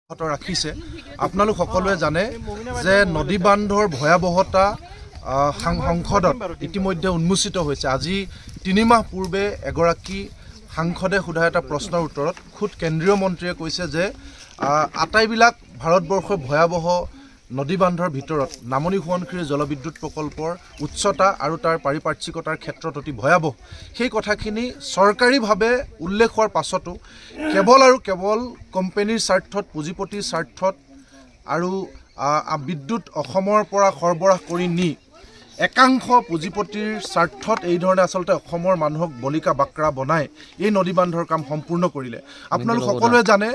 ৰাখিছে আপোনালোক সকলোৱে জানে যে নদী বান্ধৰ ভয়াবহতা সংসদত ইতিমধ্যে উন্মোচিত হৈছে। আজি 3 মাহ পূৰ্বে এগৰাকী সাংসদে সোধা এটা প্ৰশ্নৰ উত্তৰত খুদ কেন্দ্ৰীয় মন্ত্ৰীয়ে কৈছে যে আটাইবিলাক ভাৰতবৰ্ষৰ ভয়াবহ নদী বান্ধৰ ভিতৰত নামনি সোৱণশিৰি জলবিদ্যুৎ প্ৰকল্পৰ উচ্চতা আৰু তাৰ পাৰিপাৰ্শ্বিকতাৰ ক্ষেত্ৰত অতি ভয়াবহ। সেই কথাখিনি চৰকাৰীভাৱে উল্লেখ হোৱাৰ পাছতো কেৱল আৰু কেৱল কোম্পানীৰ স্বাৰ্থত পুঁজিপতিৰ স্বাৰ্থত আৰু বিদ্যুৎ অসমৰ পৰা সৰবৰাহ কৰি নি একাংশ পুঁজিপতিৰ স্বাৰ্থত এই ধৰণে আচলতে অসমৰ মানুহক বলিকা বাকৰা বনাই এই নদী বান্ধৰ কাম সম্পূৰ্ণ কৰিলে। আপোনালোক সকলোৱে জানে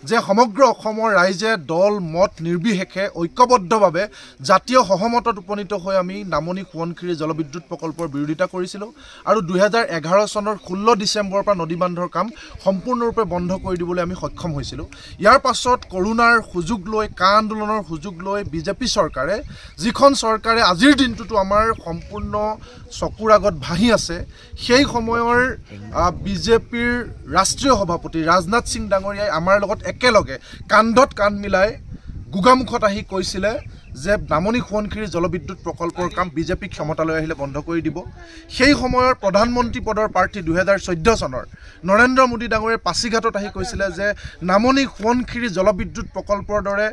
যে সমগ্ৰ অসমৰ ৰাইজে দল মত নিৰ্বিশেষে ঐক্যবদ্ধভাৱে জাতীয় সহমতত উপনীত হৈ আমি নামনি সোৱণশিৰি জলবিদ্যুৎ প্ৰকল্পৰ বিৰোধিতা কৰিছিলোঁ আৰু 2011 চনৰ 16 ডিচেম্বৰৰ পৰা নদী বান্ধৰ কাম সম্পূৰ্ণৰূপে বন্ধ কৰি দিবলৈ আমি সক্ষম হৈছিলোঁ। ইয়াৰ পাছত কৰোনাৰ সুযোগ লৈ কা আন্দোলনৰ সুযোগ লৈ বিজেপি চৰকাৰে যিখন চৰকাৰে আজিৰ দিনটোতো সম্পূৰ্ণ চকুৰ আগত ভাহি আছে, সেই সময়ৰ বিজেপিৰ ৰাষ্ট্ৰীয় সভাপতি ৰাজনাথ সিং ডাঙৰীয়াই আমাৰ লগত একেলগে কান্ধত কান্ধ মিলাই গোগামুখত আহি কৈছিলে যে নামনি সোৱণশিৰি জলবিদ্যুৎ প্ৰকল্পৰ কাম বিজেপি ক্ষমতালৈ আহিলে বন্ধ কৰি দিব। সেই সময়ৰ প্ৰধানমন্ত্ৰী পদৰ প্ৰাৰ্থী 2014 চনৰ নৰেন্দ্ৰ মোদী ডাঙৰীয়াই পাছিঘাটত আহি কৈছিলে যে নামনি সোৱণশিৰি জলবিদ্যুৎ প্ৰকল্পৰ দৰে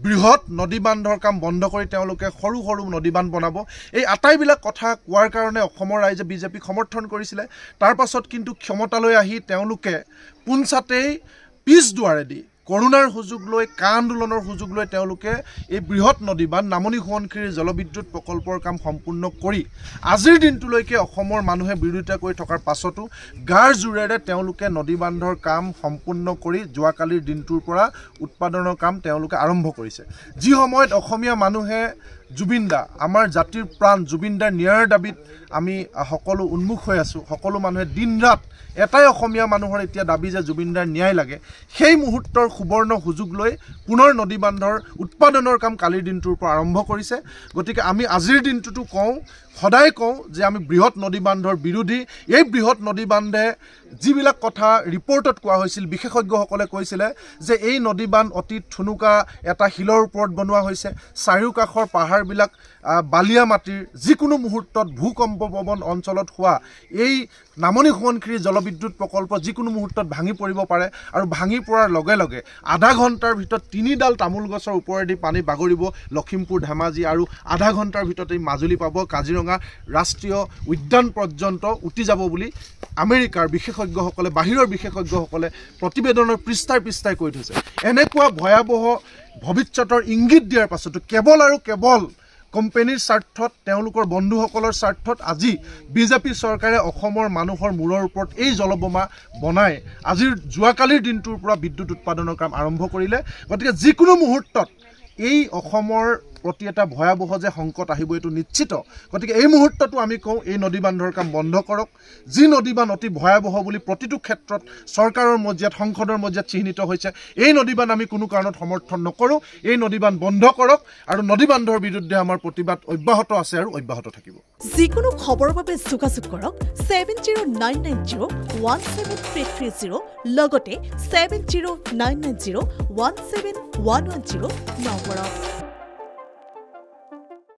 বৃহৎ নদী বান্ধৰ কাম বন্ধ কৰি তেওঁলোকে সৰু সৰু নদী বান্ধ বনাব। এই আটাইবিলাক কথা কোৱাৰ কাৰণে অসমৰ ৰাইজে বিজেপিক সমৰ্থন কৰিছিলে। তাৰ পাছত কিন্তু ক্ষমতালৈ আহি তেওঁলোকে পোনচাতেই পিছ দুৱাৰেদি কৰোনাৰ সুযোগ লৈ কা আন্দোলনৰ সুযোগ লৈ তেওঁলোকে এই বৃহৎ নদী বান্ধ নামনি সোৱণশিৰি জলবিদ্যুৎ প্ৰকল্পৰ কাম সম্পূৰ্ণ কৰি আজিৰ দিনটোলৈকে অসমৰ মানুহে বিৰোধিতা কৰি থকাৰ পাছতো গাৰ জোৰেৰে তেওঁলোকে নদী বান্ধৰ কাম সম্পূৰ্ণ কৰি যোৱাকালিৰ দিনটোৰ পৰা উৎপাদনৰ কাম তেওঁলোকে আৰম্ভ কৰিছে। যি সময়ত অসমীয়া মানুহে জুবিন দা আমাৰ জাতিৰ প্ৰাণ জুবিন দাৰ ন্যায়ৰ দাবীত আমি সকলো উন্মুখ হৈ আছোঁ, সকলো মানুহে দিন ৰাত এটাই অসমীয়া মানুহৰ এতিয়া দাবী যে জুবিন দাৰ ন্যায় লাগে, সেই মুহূৰ্তৰ সুবৰ্ণ সুযোগ লৈ পুনৰ নদী বান্ধৰ উৎপাদনৰ কাম কালিৰ দিনটোৰ পৰা আৰম্ভ কৰিছে। গতিকে আমি আজিৰ দিনটোতো সদায় কওঁ যে আমি বৃহৎ নদী বান্ধৰ বিৰোধী। এই বৃহৎ নদী বান্ধে যিবিলাক কথা ৰিপৰ্টত কোৱা হৈছিল, বিশেষজ্ঞসকলে কৈছিলে যে এই নদী বান্ধ অতি ঠুনুকা এটা শিলৰ ওপৰত বনোৱা হৈছে, চাৰিওকাষৰ পাহাৰবিলাক বালিয়া মাটিৰ, যিকোনো মুহূৰ্তত ভূকম্প প্ৰৱণ অঞ্চলত হোৱা এই নামনি সোৱণশিৰি জলবিদ্যুৎ প্ৰকল্প যিকোনো মুহূৰ্তত ভাঙি পৰিব পাৰে আৰু ভাঙি পৰাৰ লগে লগে আধা ঘণ্টাৰ ভিতৰত 3ডাল তামোল গছৰ ওপৰেদি পানী বাগৰিব লখিমপুৰ ধেমাজি আৰু আধা ঘণ্টাৰ ভিতৰত এই মাজুলী পাব, কাজিৰঙা ৰাষ্ট্ৰীয় উদ্যান পৰ্যন্ত উটি যাব বুলি আমেৰিকাৰ বিশেষজ্ঞসকলে বাহিৰৰ বিশেষজ্ঞসকলে প্ৰতিবেদনৰ পৃষ্ঠাই পৃষ্ঠাই কৈ থৈছে। এনেকুৱা ভয়াবহ ভৱিষ্যতৰ ইংগিত দিয়াৰ পাছতো কেৱল আৰু কেৱল কোম্পানীৰ স্বাৰ্থত তেওঁলোকৰ বন্ধুসকলৰ স্বাৰ্থত আজি বিজেপি চৰকাৰে অসমৰ মানুহৰ মূৰৰ ওপৰত এই জলবোমা বনাই আজিৰ যোৱাকালিৰ দিনটোৰ পৰা বিদ্যুৎ উৎপাদনৰ কাম আৰম্ভ কৰিলে। গতিকে যিকোনো মুহূৰ্তত এই অসমৰ প্ৰতি এটা ভয়াবহ যে সংকট আহিব এইটো নিশ্চিত। গতিকে এই মুহূৰ্ততো আমি কওঁ এই নদী বান্ধৰ কাম বন্ধ কৰক। যি নদী বান্ধ অতি ভয়াবহ বুলি প্ৰতিটো ক্ষেত্ৰত চৰকাৰৰ মজিয়াত সংসদৰ মজিয়াত চিহ্নিত হৈছে, এই নদী বান্ধ আমি কোনো কাৰণত সমৰ্থন নকৰোঁ। এই নদী বান্ধ বন্ধ কৰক আৰু নদী বান্ধৰ বিৰুদ্ধে আমাৰ প্ৰতিবাদ অব্যাহত আছে আৰু অব্যাহত থাকিব। যিকোনো খবৰৰ বাবে যোগাযোগ কৰক 7099017330 লগতে 7099017110 নম্বৰত।